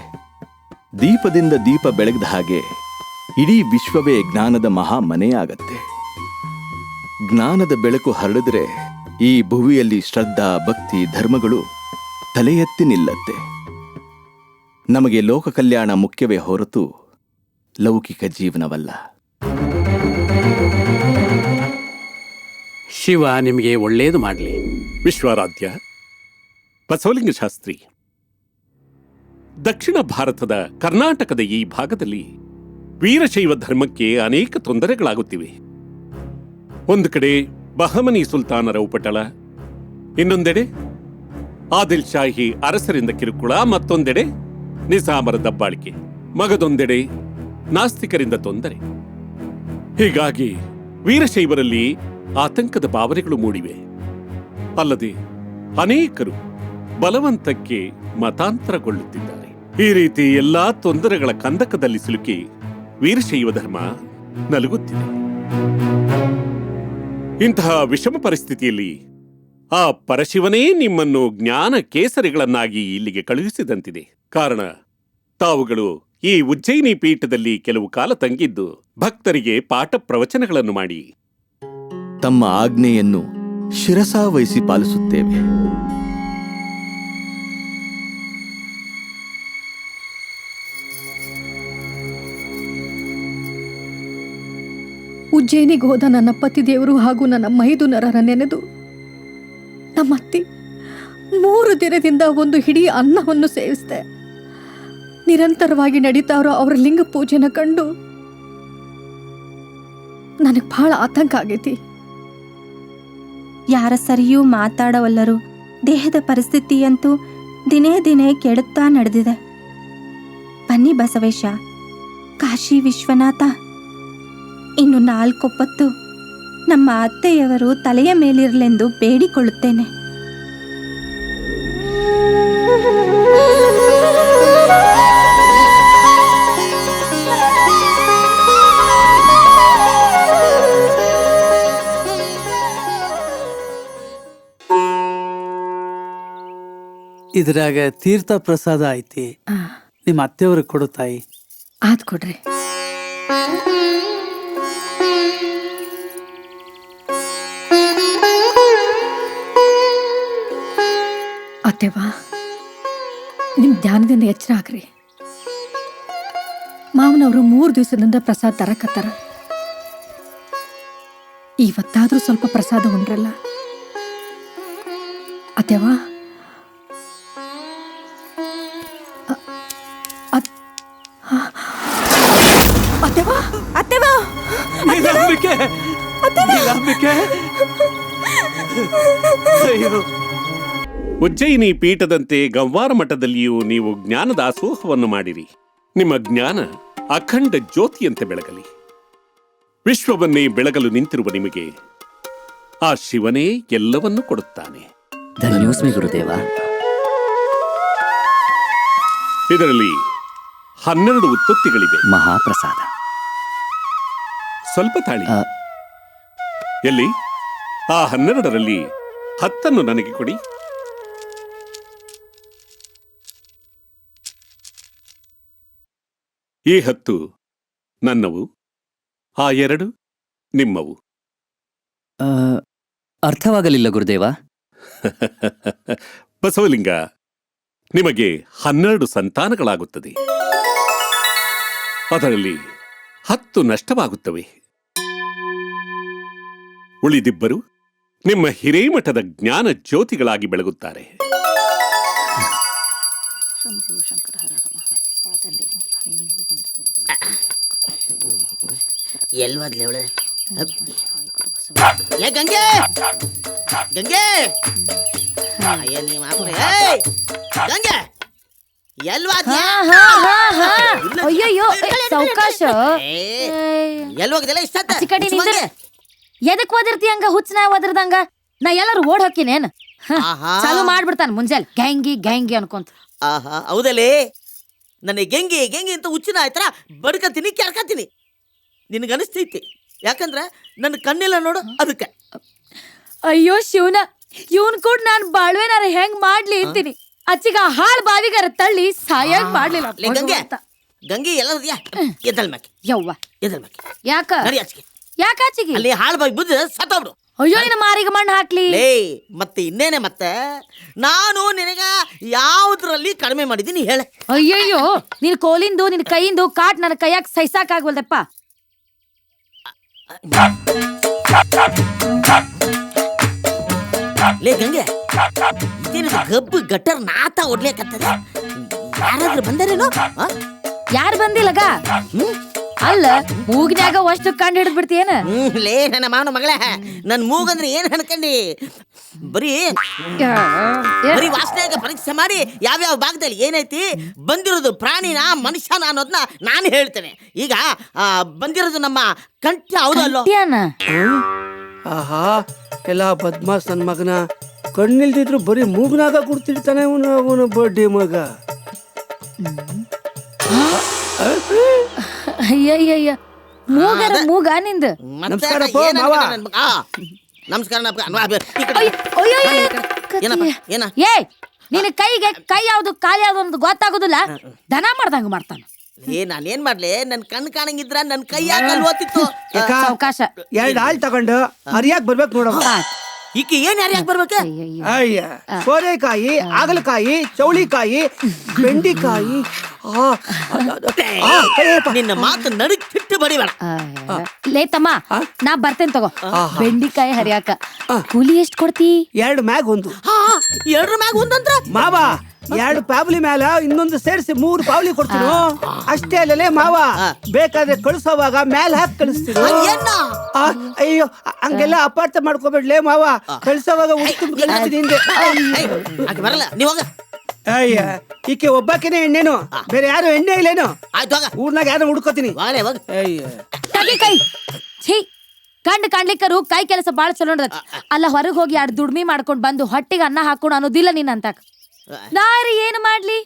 ದೀಪದಿಂದ ದೀಪ ಬೆಳಗ್ದ ಹಾಗೆ ಇಡೀ ವಿಶ್ವವೇ ಜ್ಞಾನದ ಮಹಾ ಮನೆಯಾಗತ್ತೆ. ಜ್ಞಾನದ ಬೆಳಕು ಹರಡಿದ್ರೆ ಈ ಭುವಿಯಲ್ಲಿ ಶ್ರದ್ಧಾ ಭಕ್ತಿ ಧರ್ಮಗಳು ತಲೆ ಎತ್ತಿ ನಿಲ್ಲತ್ತೆ. ನಮಗೆ ಲೋಕ ಕಲ್ಯಾಣ ಮುಖ್ಯವೇ ಹೊರತು ಲೌಕಿಕ ಜೀವನವಲ್ಲ. ಶಿವ ನಿಮಗೆ ಒಳ್ಳೆಯದು ಮಾಡಲಿ. ವಿಶ್ವಾರಾಧ್ಯ ಬಸವಲಿಂಗ ಶಾಸ್ತ್ರಿ, ದಕ್ಷಿಣ ಭಾರತದ ಕರ್ನಾಟಕದ ಈ ಭಾಗದಲ್ಲಿ ವೀರಶೈವ ಧರ್ಮಕ್ಕೆ ಅನೇಕ ತೊಂದರೆಗಳಾಗುತ್ತಿವೆ. ಒಂದು ಕಡೆ ಬಹಮನಿ ಸುಲ್ತಾನರ ಉಪಟಳ, ಇನ್ನೊಂದೆಡೆ ಆದಿಲ್ ಶಾಹಿ ಅರಸರಿಂದ ಕಿರುಕುಳ, ಮತ್ತೊಂದೆಡೆ ನಿಜಾಮರ ದಬ್ಬಾಳಿಕೆ, ಮಗದೊಂದೆಡೆ ನಾಸ್ತಿಕರಿಂದ ತೊಂದರೆ. ಹೀಗಾಗಿ ವೀರಶೈವರಲ್ಲಿ ಆತಂಕದ ಭಾವನೆಗಳು ಮೂಡಿವೆ. ಅಲ್ಲದೆ ಅನೇಕರು ಬಲವಂತಕ್ಕೆ ಮತಾಂತರಗೊಳ್ಳುತ್ತಿದ್ದಾರೆ. ಈ ರೀತಿ ಎಲ್ಲಾ ತೊಂದರೆಗಳ ಕಂದಕದಲ್ಲಿ ಸಿಲುಕಿ ವೀರಶೈವ ಧರ್ಮ ನಲುಗುತ್ತಿದೆ. ಇಂತಹ ವಿಷಮ ಪರಿಸ್ಥಿತಿಯಲ್ಲಿ ಆ ಪರಶಿವನೇ ನಿಮ್ಮನ್ನು ಜ್ಞಾನ ಕೇಸರಿಗಳನ್ನಾಗಿ ಇಲ್ಲಿಗೆ ಕಳುಹಿಸಿದಂತಿದೆ. ಕಾರಣ ತಾವುಗಳು ಈ ಉಜ್ಜಯಿನಿ ಪೀಠದಲ್ಲಿ ಕೆಲವು ಕಾಲ ತಂಗಿದ್ದು ಭಕ್ತರಿಗೆ ಪಾಠ ಪ್ರವಚನಗಳನ್ನು ಮಾಡಿ ತಮ್ಮ ಆಜ್ಞೆಯನ್ನು ಶಿರಸಾವಹಿಸಿ ಪಾಲಿಸುತ್ತೇವೆ. ಉಜ್ಜಯಿನಿಗೆ ಹೋದ ನನ್ನ ಪತಿದೇವರು ಹಾಗೂ ನನ್ನ ಮೈದುನರರ ನೆನೆದು ನಮ್ಮತ್ತಿ 3 ದಿನದಿಂದ ಒಂದು ಹಿಡಿ ಅನ್ನವನ್ನು ಸೇವಿಸಿದೆ. ನಿರಂತರವಾಗಿ ನಡೀತಾ ಇರೋ ಅವರ ಲಿಂಗ ಪೂಜೆನ ಕಂಡು ನನಗೆ ಬಹಳ ಆತಂಕ ಆಗೈತಿ. ಯಾರ ಸರಿಯೂ ಮಾತಾಡವಲ್ಲರು. ದೇಹದ ಪರಿಸ್ಥಿತಿಯಂತೂ ದಿನೇ ದಿನೇ ಕೆಡುತ್ತಾ ನಡೆದಿದೆ. ಬನ್ನಿ ಬಸವೇಶ, ಕಾಶಿ ವಿಶ್ವನಾಥ, ಇನ್ನು 4 ಹೊತ್ತು ನಮ್ಮ ಅತ್ತೆಯವರು ತಲೆಯ ಮೇಲಿರಲೆಂದು ಬೇಡಿಕೊಳ್ಳುತ್ತೇನೆ. ಇದ್ರಾಗ ತೀರ್ಥ ಪ್ರಸಾದ ಐತಿ, ನಿಮ್ಮ ಅತ್ತೆಯವ್ರಿಗೆ ಕೊಡು ತಾಯಿ. ಆದ್ ಕೊಡ್ರಿ. ಅತ್ತೆವಾ, ನಿಮ್ ಧ್ಯಾನದಿಂದ ಎಚ್ಚರ ಆಗ್ರಿ. ಮಾವನವರು 3 ದಿವಸದಿಂದ ಪ್ರಸಾದ ತರಕತ್ತಾರ. ಇವತ್ತಾದ್ರೂ ಸ್ವಲ್ಪ ಪ್ರಸಾದ ಉಂಡ್ರಲ್ಲ ಅತ್ತೆವಾ. ಅತ್ತೆವಾ, ಅತ್ತೆವಾ, ಉಜ್ಜಯಿನಿ ಪೀಠದಂತೆ ಗಂವಾರ ಮಠದಲ್ಲಿಯೂ ನೀವು ಜ್ಞಾನದ ದಾಸೋಹವನ್ನು ಮಾಡಿರಿ. ನಿಮ್ಮ ಜ್ಞಾನ ಅಖಂಡ ಜ್ಯೋತಿಯಂತೆ ಬೆಳಗಲಿ. ವಿಶ್ವವನ್ನೇ ಬೆಳಗಲು ನಿಂತಿರುವ ನಿಮಗೆ ಆ ಶಿವನೇ ಎಲ್ಲವನ್ನೂ ಕೊಡುತ್ತಾನೆ. ಧನ್ಯೋಸ್ಮಿ ಗುರುದೇವ. ಇದರಲ್ಲಿ 12 ಉತ್ತುತ್ತಿಗಳಿವೆ. ಮಹಾಪ್ರಸಾದ. ಸ್ವಲ್ಪ ತಾಳಿ. ಎಲ್ಲಿ ಆ 12ರಲ್ಲಿ 10 ನನಗೆ ಕೊಡಿ. ಈ 10 ನನ್ನವು, ಆ 2 ನಿಮ್ಮವು. ಅರ್ಥವಾಗಲಿಲ್ಲ ಗುರುದೇವ. ಬಸವಲಿಂಗ, ನಿಮಗೆ 12 ಸಂತಾನಗಳಾಗುತ್ತದೆ. ಅದರಲ್ಲಿ 10 ನಷ್ಟವಾಗುತ್ತವೆ. ಉಳಿದಿಬ್ಬರು ನಿಮ್ಮ ಹಿರೇಮಠದ ಜ್ಞಾನ ಜ್ಯೋತಿಗಳಾಗಿ ಬೆಳಗುತ್ತಾರೆ. ಗಂಗೆ ಗಂಗೆ ಗಂಗೆ ಅಯ್ಯಯ್ಯೋ ಸಾವಕಾಶ ಎಲ್ಲೋಗದೆಲ್ಲ ಇಷ್ಟ ಎದಕ್ ಓದಿರ್ತಿ ಹಂಗ ಹುಚ್ಚನ ಓದಿರ್ದಂಗ ನಾ ಎಲ್ಲರೂ ಓಡ್ ಹೋಕಿನೇನ್ ಚಾಲು ಮಾಡ್ಬಿಡ್ತಾನ ಮುಂಜಾನೆ ಗ್ಯಾಂಗಿ ಗ್ಯಾಂಗಿ ಅನ್ಕೊಂತ. ಆಹಾ ಹೌದಲೇ, ನನಗೆ ಗೆಂಗಿ ಗೆಂಗಿ ಅಂತ ಹುಚ್ಚಿನ ಆಯ್ತರ ಬಡ್ಕಂತೀನಿ ಕೆರ್ಕಂತೀನಿ. ನಿನಗನಿಸ್ತೈತಿ, ಯಾಕಂದ್ರೆ ನನ್ನ ಕಣ್ಣಿಲ್ಲ ನೋಡು ಅದಕ್ಕೆ. ಅಯ್ಯೋ ಶಿವನ, ಇವನ್ ಕೂಡ ನಾನ್ ಬಾಳ್ವೆನಾರ ಹೆಂಗ್ ಮಾಡ್ಲಿ ಅಂತೀನಿ. ಅಚ್ಚಿಗ ಹಾಳ್ ಬಾವಿಗಾರ ತಳ್ಳಿ ಸಾಯಾಗ್ ಮಾಡ್ಲಿಲ್ಲ ಲೇ ಗಂಗೆ ಗಂಗೆ ಎಲ್ಲ ಎದ್ದಲ್ ಮ್ಯಾಕೆ ಯವ್ವ ಎದ್ದಲ್ ಮ್ಯಾಕೆ ಯಾಕ ನಡಿ ಆಚೆಗೆ. ಯಾಕ ಆಚಿಗೆ ಅಲ್ಲಿ ಹಾಳು ಬಾವಿ ಬುದ್ಧ ಸತ್ತೋಗ್ಬಿಡು. ಅಯ್ಯೋ ನಿನ್ನ ಮಾರಿಗೆ ಮಣ್ಣು ಹಾಕ್ಲಿ. ಲೇ ಮತ್ತೆ ಇನ್ನೇನೆ ಮತ್ತೆ ನಾನು ನಿನಗ ಯಾವುದ್ರಲ್ಲಿ ಕಡಿಮೆ ಮಾಡಿದ್ದೀನಿ ಹೇಳೆ. ಅಯ್ಯಯ್ಯೋ ನಿನ್ ಕೋಲಿಂದು ನಿನ್ ಕೈಯಿಂದು ಕಾಟ್ ನನ್ನ ಕೈಯಾಗ ಸಹಿಸಾಕ್ ಆಗ್ವಲ್ದಪ್ಪ. ಲೇ ಗಂಗೆ ಇದೇನಿದು ಗಬ್ಬು ಗಟ್ಟರ್ ನಾತ ಒಡ್ಲಿಕತ್ತದ. ಯಾರಾದ್ರೂ ಬಂದಾರೇನೋ? ಯಾರು ಬಂದಿಲ್ಲಗ? ಅಲ್ಲ ಮೂಗಿನ್ಯಾಗ ಅಷ್ಟು ಕಂಡು ಹಿಡಿದ್ ಬಿಡ್ತೀಯೇನ? ಲೇ ನನ್ನ ಮಾವನ ಮಗಳೇ, ನನ್ ಮೂಗಂದ್ರೆ ಏನ್ ಅನ್ಕಂಡಿ? ಬರೀ ವಾಸನೆಯಾಗ ಪರೀಕ್ಷೆ ಮಾಡಿ ಯಾವ್ಯಾವ ಭಾಗದಲ್ಲಿ ಏನೈತಿ ಬಂದಿರೋದು ಪ್ರಾಣಿನ ಮನುಷ್ಯನ ಅನ್ನೋದನ್ನ ನಾನು ಹೇಳ್ತೇನೆ. ಈಗ ಬಂದಿರೋದು ನಮ್ಮ ಕಂಠ ಹೌದಲ್ಲೋ? ಆಹಾ ಎಲ್ಲ ಬದ್ಮಾಸ್ ನನ್ನ ಮಗನ ಕಣ್ಣಿಲ್ದಿದ್ರು ಬರೀ ಮೂಗ್ನಾಗ ಕುಡ್ತಿರ್ತಾನೆ ಅವನು ಬಡ್ಡಿ ಮಗ. ಅಯ್ಯಯ್ಯ ಮೂಗರ ಮೂಗ ನಿಂದ. ನಮಸ್ಕಾರಪ್ಪ ಮಾವ. ನಮಸ್ಕಾರ. ಏ ನಿನ್ನ ಕೈಗೆ ಕೈ ಯಾವ್ದು ಕಾಲು ಯಾವ್ದು ಅಂತ ಗೊತ್ತಾಗೋದಿಲ್ಲ. ದನ ಮಾಡ್ದಂಗ ಮಾಡ್ತಾನ. ನಾನೇನ್ ಮಾಡ್ಲಿ? ನನ್ ಕಣ್ ಕಾಣಂಗಿದ್ರ ನನ್ ಕೈ ಯಾಕಲ್ಲಿ ಓದ್ತಿತ್ತು. ಅವಕಾಶ 2 ಹಾಲ್ ತಗೊಂಡು ಅರಿಯಾಕ್ ಬರ್ಬೇಕು ನೋಡಪ್ಪ. ಈಕೆ ಏನ್ ಯಾರ್ಯಾಕ್ ಬರ್ಬೇಕ? ಅಯ್ಯ ಸೋರೆಕಾಯಿ, ಹಾಗಲಕಾಯಿ, ಚೌಳಿಕಾಯಿ, ಬೆಂಡಿಕಾಯಿ. ನಿನ್ನ ಮಾತು ನಡುಕ್ ಹಿಟ್ಟು ಬಡಿಬೇಡ. ಲೇ ತಮ್ಮ ನಾ ಬರ್ತೇನೆ ತಗೋ. ಬೆಂಡಿಕಾಯಿ ಹರಿಯಾಕ ಕೂಲಿ ಎಷ್ಟ್ ಕೊಡ್ತಿ? 2 ಮ್ಯಾಗ್ 1. 2 ಮ್ಯಾಗ್ 1 ಅಂದ್ರ ಮಾವ 2 ಪಾವ್ಲಿ ಮೇಲೆ ಇನ್ನೊಂದು ಸೇರಿಸಿ 3 ಪಾವ್ಲಿ ಕೊಡ್ತೀನಿ. ಅಷ್ಟೇ ಅಲ್ಲಲೇ ಮಾವ, ಬೇಕಾದ್ರೆ ಕಳಿಸೋವಾಗ ಮ್ಯಾಲ ಹಾಕಿ ಕಳಿಸ್ತೀನಿ. ಅಯ್ಯೋ ಹಂಗೆಲ್ಲ ಅಪಾರ್ಥ ಮಾಡ್ಕೋಬೇಡ್ಲೇ ಮಾವ, ಕಳಿಸೋವಾಗ ಬರಲ್ಲ ನೀವಾಗ. ಅಯ್ಯ ಈಕೆ ಒಬ್ಬಾಕಿನೇ ಎಣ್ಣೆನು, ಬೇರೆ ಯಾರು ಎಣ್ಣೆ ಇಲ್ಲೇನು? ಊರ್ನಾಗ ಯಾರು ಹುಡ್ಕೋತೀನಿ. ಕೈ ಛೀ ಕಂಡ್ ಕಾಣ್ಲಿಕ್ಕರು ಕೈ ಕೆಲಸ ಬಾಳ ಚಲೋ. ಅಲ್ಲ ಹೊರಗೆ ಹೋಗಿ 2 ದುಡ್ಮಿ ಮಾಡ್ಕೊಂಡ್ ಬಂದು ಹೊಟ್ಟಿಗೆ ಅನ್ನ ಹಾಕೊಂಡು ಅನ್ನೋದಿಲ್ಲ ನೀನ್ ಅಂತ. ನಾರಿ ಏನ್ ಮಾಡ್ಲಿ?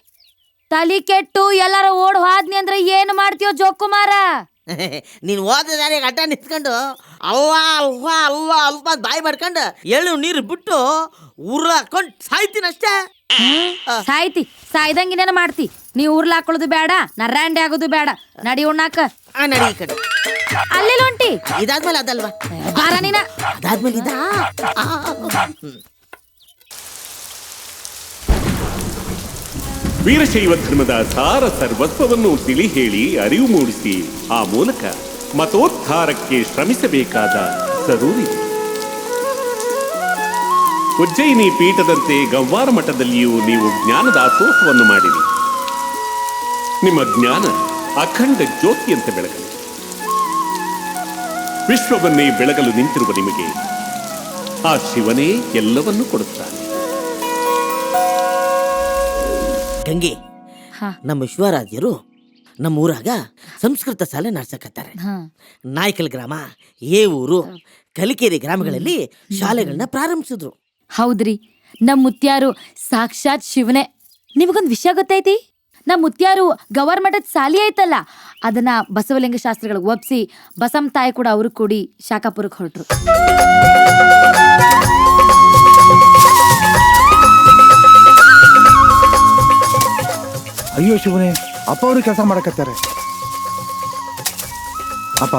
ತಲಿ ಕೆಟ್ಟು ಎಲ್ಲಾರ ಓಡ್ ಹೋದ್ನಿ ಅಂದ್ರೆ ಏನ್ ಮಾಡ್ತೀಯೋ ಜೋಕುಮಾರ? ನೀನ್ ಓದ ದಾರಿಗೆ ಅಡ್ಡ ನಿಂತ್ಕೊಂಡು ಅವ್ವ ಅವ್ವ ಅವ್ವ ಅವ್ವ ಬಾಯಿ ಮಾಡ್ಕೊಂಡು ಎಳ್ಳು ನೀರು ಬಿಟ್ಟು ಉರ್ಲ ಹಾಕೊಂಡ್ ಸಾಯ್ತೀನಿ ಅಷ್ಟೇ. ಸಾಯ್ತಿ ಸಾಯ್ದಂಗಿನೇನ ಮಾಡ್ತಿ? ನೀ ಉರ್ಲ ಹಾಕೊಳ್ಳೋದು ಬೇಡ, ನರ್ರಾಂಡೆ ಆಗೋದು ಬೇಡ. ನಡಿ ಉಣ್ಣಾಕ. ನಡಿ ಈ ಕಡೆ. ಅಲ್ಲೆಲ್ಲ ಹೊಂಟಿ? ಇದಾದ್ಮೇಲೆ ಅದಲ್ವಾ? ಬಾರ ನೀನ. ಅದಾದ್ಮೇಲೆ ಇದಾ? ವೀರಶೈವ ಧರ್ಮದ ಸಾರ ಸರ್ವಸ್ವವನ್ನು ತಿಳಿ ಹೇಳಿ ಅರಿವು ಮೂಡಿಸಿ ಆ ಮೂಲಕ ಮತೋದ್ಧಾರಕ್ಕೆ ಶ್ರಮಿಸಬೇಕಾದ ಜರೂರಿದೆ. ಉಜ್ಜಯಿನಿ ಪೀಠದಂತೆ ಗವ್ವಾರ ಮಠದಲ್ಲಿಯೂ ನೀವು ಜ್ಞಾನದ ದಾಸೋಹವನ್ನು ಮಾಡಿರಿ. ನಿಮ್ಮ ಜ್ಞಾನ ಅಖಂಡ ಜ್ಯೋತಿಯಂತೆ ಬೆಳಗಲಿ. ವಿಶ್ವವನ್ನೇ ಬೆಳಗಲು ನಿಂತಿರುವ ನಿಮಗೆ ಆ ಶಿವನೇ ಎಲ್ಲವನ್ನೂ ಕೊಡುತ್ತಾನೆ. ಗಂಗೆ, ನಮ್ಮ ವಿಶ್ವರಾಜ್ಯರು ನಮ್ಮ ಊರಾಗ ಸಂಸ್ಕೃತ ಶಾಲೆ ನಡ್ಸಕತ್ತಾರೆ. ನಾಯ್ಕಲ್ ಗ್ರಾಮ, ಊರು, ಕಲಿಕೇರಿ ಗ್ರಾಮಗಳಲ್ಲಿ ಶಾಲೆಗಳನ್ನ ಪ್ರಾರಂಭಿಸಿದ್ರು. ಹೌದ್ರಿ, ನಮ್ ಮುತ್ಯಾರು ಸಾಕ್ಷಾತ್ ಶಿವನೇ. ನಿಮಗೊಂದ್ ವಿಷಯ ಗೊತ್ತೈತಿ? ನಮ್ ಮುತ್ಯಾರು ಗವರ್ಮೆಂಟ್ ಸಾಲಿ ಐತಲ್ಲ, ಅದನ್ನ ಬಸವಲಿಂಗ ಶಾಸ್ತ್ರಿಗಳಿಗೆ ಒಪ್ಸಿ ಬಸಮ್ ತಾಯಿ ಕೂಡ ಅವರು ಕೂಡಿ ಶಾಖಾಪುರಕ್ಕೆ ಹೊರಟ್ರು. ಅಯ್ಯೋ ಶಿವನೇ, ಅಪ್ಪ ಅವರು ಕೆಲಸ ಮಾಡಕತ್ತಾರೆ. ಅಪ್ಪ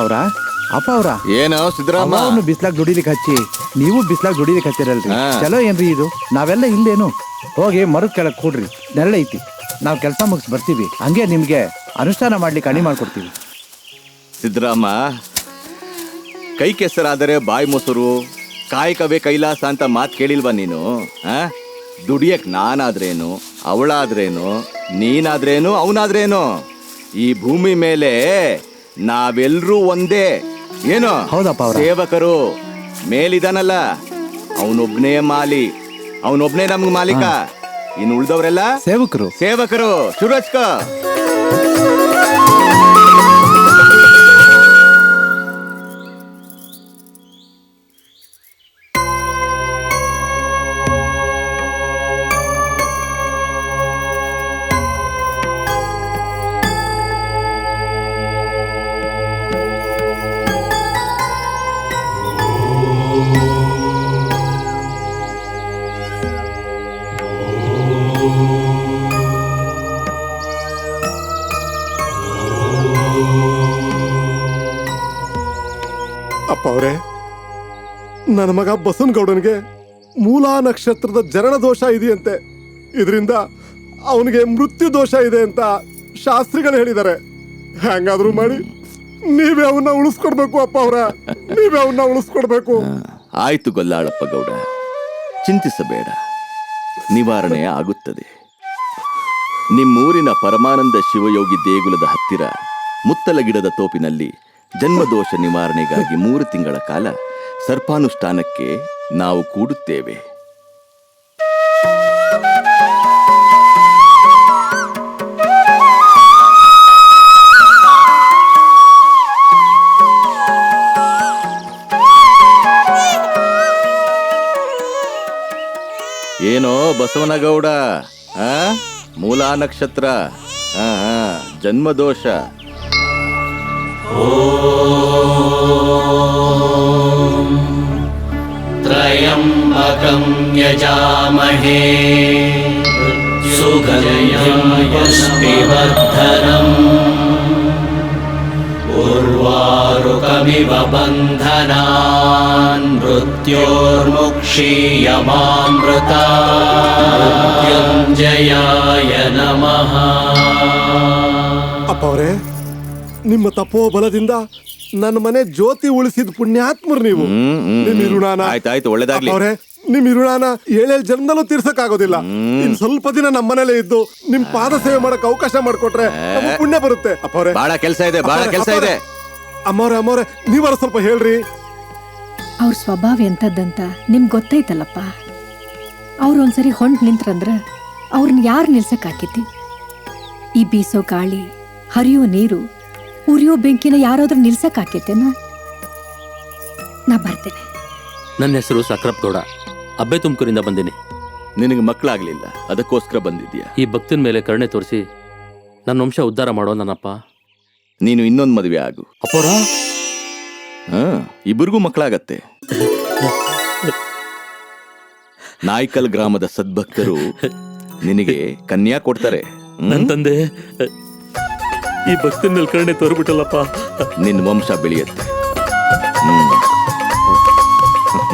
ಅವ್ರ ಏನೋ ಸಿದ್ದರಾಮ, ಬಿಸ್ಲಾಗ್ ದುಡಿಲಿಕ್ಕೆ ಹಚ್ಚಿ ನೀವು ಬಿಸ್ಲಾಗ್ ದುಡಿಲಿಕ್ಕೆ ಹಚ್ಚಿರಲ್ರಿ. ಚಲೋ ಏನ್ರಿ ಇದು? ನಾವೆಲ್ಲ ಇಲ್ಲೇನು? ಹೋಗಿ ಮರದ ಕೆಳಗ್ ಕೂಡ್ರಿ, ನೆರಳೈತಿ. ನಾವು ಕೆಲಸ ಮುಗಿಸಿ ಬರ್ತೀವಿ. ಹಂಗೆ ನಿಮ್ಗೆ ಅನುಷ್ಠಾನ ಮಾಡ್ಲಿಕ್ಕೆ ಅಣಿ ಮಾಡ್ಕೊಡ್ತೀವಿ. ಸಿದ್ದರಾಮ, ಕೈ ಕೆಸರಾದರೆ ಬಾಯಿ ಮೊಸರು, ಕಾಯಕವೇ ಕೈಲಾಸ ಅಂತ ಮಾತು ಕೇಳಿಲ್ವಾ ನೀನು? ದುಡಿಯಕ್ ನಾನಾದ್ರೇನು, ಅವಳಾದ್ರೇನು, ನೀನಾದ್ರೇನು, ಅವನಾದ್ರೇನು, ಈ ಭೂಮಿ ಮೇಲೆ ನಾವೆಲ್ಲರೂ ಒಂದೇ. ಏನು? ಹೌದಪ್ಪ. ಸೇವಕರು ಮೇಲಿದಾನಲ್ಲ, ಅವನೊಬ್ನೇ ಮಾಲಿ, ಅವನೊಬ್ನೇ ನಮ್ಗೆ ಮಾಲೀಕ. ಇನ್ನು ಉಳ್ದವ್ರೆಲ್ಲ ಸೇವಕರು. ಶುರುಚ್ಕ. ಅಪ್ಪ ಅವರೇ, ನನ್ನ ಮಗ ಬಸವನಗೌಡನಿಗೆ ಮೂಲಾ ನಕ್ಷತ್ರದ ಜರಣ ದೋಷ ಇದೆಯಂತೆ. ಇದರಿಂದ ಅವನಿಗೆ ಮೃತ್ಯು ದೋಷ ಇದೆ ಅಂತ ಶಾಸ್ತ್ರಿಗಳು ಹೇಳಿದ್ದಾರೆ. ಹೆಂಗಾದ್ರೂ ಮಾಡಿ ನೀವೇ ಅವನ್ನ ಉಳಿಸ್ಕೊಡ್ಬೇಕು ಅಪ್ಪ ಅವರ, ನೀವೇ ಅವನ್ನ ಉಳಿಸ್ಕೊಡ್ಬೇಕು. ಆಯ್ತು ಗೊಲ್ಲಾಳಪ್ಪ ಗೌಡ, ಚಿಂತಿಸಬೇಡ, ನಿವಾರಣೆ ಆಗುತ್ತದೆ. ನಿಮ್ಮೂರಿನ ಪರಮಾನಂದ ಶಿವಯೋಗಿ ದೇಗುಲದ ಹತ್ತಿರ ಮುತ್ತಲ ಗಿಡದ ತೋಪಿನಲ್ಲಿ ಜನ್ಮದೋಷ ನಿವಾರಣೆಗಾಗಿ 3 ತಿಂಗಳ ಕಾಲ ಸರ್ಪಾನುಷ್ಠಾನಕ್ಕೆ ನಾವು ಕೂಡುತ್ತೇವೆ. ಏನೋ ಬಸವನಗೌಡ, ಮೂಲಾ ನಕ್ಷತ್ರ, ಜನ್ಮದೋಷ. ತ್ರಯಂಬಕಂ ಯಜಾಮಹೇ ಸುಗಂಧಿಂ ಪುಷ್ಟಿವರ್ಧನಂ ಉರ್ವಾರುಕಮಿವ ಬಂಧನಾನ್ ಮೃತ್ಯೋರ್ಮುಕ್ಷೀಯಮಾಮೃತಾತ್ ಮೃತ್ಯುಂಜಯಾಯ ನಮಃ. ಅಪ್ಪ ಅವರೇ, ನಿಮ್ಮ ತಪೋ ಬಲದಿಂದ ನನ್ನ ಮನೆ ಜ್ಯೋತಿ ಉಳಿಸಿದ ಪುಣ್ಯಾತ್ಮರು ನೀವು. ನಿಮ್ ಇರುಣಾನ ಆಯ್ತಾಯ್ತು, ಒಳ್ಳೇದಾಗ್ಲಿ. ಅವರೇ, ನಿಮ್ ಇರುಣಾನ 7 ಜನ್ಮದಲ್ಲೂ ತೀರ್ಸಕ್ ಆಗೋದಿಲ್ಲ. ಇನ್ ಸ್ವಲ್ಪ ದಿನ ನಮ್ಮನೇಲೆ ಇದ್ದು ನಿಮ್ ಪಾದ ಸೇವೆ ಮಾಡಕ್ ಅವಕಾಶ ಮಾಡ್ಕೊಟ್ರೆ ನಮ್ಗ್ ಪುಣ್ಯ ಬರುತ್ತೆ. ಅಪ್ಪ ಅವರೇ, ಬಹಳ ಕೆಲಸ ಇದೆ, ಬಹಳ ಕೆಲಸ ಇದೆ. ಅಮ್ಮವ್ರೆ ನೀವಾರ ಸ್ವಲ್ಪ ಹೇಳ್ರಿ. ಅವ್ರ ಸ್ವಭಾವ ಎಂಥದ್ದಂತ ನಿಮ್ಗೆ ಗೊತ್ತೈತಲ್ಲಪ್ಪ. ಅವ್ರು ಒಂದ್ಸರಿ ಹೊಂಡ್ ನಿಂತ್ರಂದ್ರ ಅವ್ರನ್ನ ಯಾರು ನಿಲ್ಸಕ್ ಆಕೈತಿ? ಈ ಬೀಸೋ ಗಾಳಿ, ಹರಿಯೋ ನೀರು, ಉರಿಯೋ ಬೆಂಕಿನ ಯಾರಾದ್ರೂ ನಿಲ್ಸಕ್ ಆಕೈತೇನ? ನಾ ಬರ್ತೇನೆ. ನನ್ನ ಹೆಸರು ಸಕ್ರಪ್ ಗೌಡ, ಅಬ್ಬೆ ತುಮಕೂರಿಂದ ಬಂದೀನಿ. ನಿನಗೆ ಮಕ್ಕಳಾಗ್ಲಿಲ್ಲ, ಅದಕ್ಕೋಸ್ಕರ ಬಂದಿದ್ಯಾ? ಈ ಭಕ್ತಿನ ಮೇಲೆ ಕರುಣೆ ತೋರಿಸಿ ನನ್ನ ವಂಶ ಉದ್ಧಾರ ಮಾಡೋ ನನ್ನಪ್ಪ. ನೀನು ಇನ್ನೊಂದು ಮದುವೆ ಆಗು. ಅಪ್ಪರ, ಇಬ್ಬರಿಗೂ ಮಕ್ಕಳಾಗತ್ತೆ. ನಾಯ್ಕಲ್ ಗ್ರಾಮದ ಸದ್ಭಕ್ತರು ನಿನಗೆ ಕನ್ಯಾ ಕೊಡ್ತಾರೆ. ನನ್ನ ತಂದೆ ಈ ಭಕ್ತಿನ ಮೇಲೆ ಕರುಣೆ ತೋರ್ಬಿಟ್ಟಲ್ಲಪ್ಪ. ನಿನ್ನ ವಂಶ ಬೆಳೆಯುತ್ತೆ.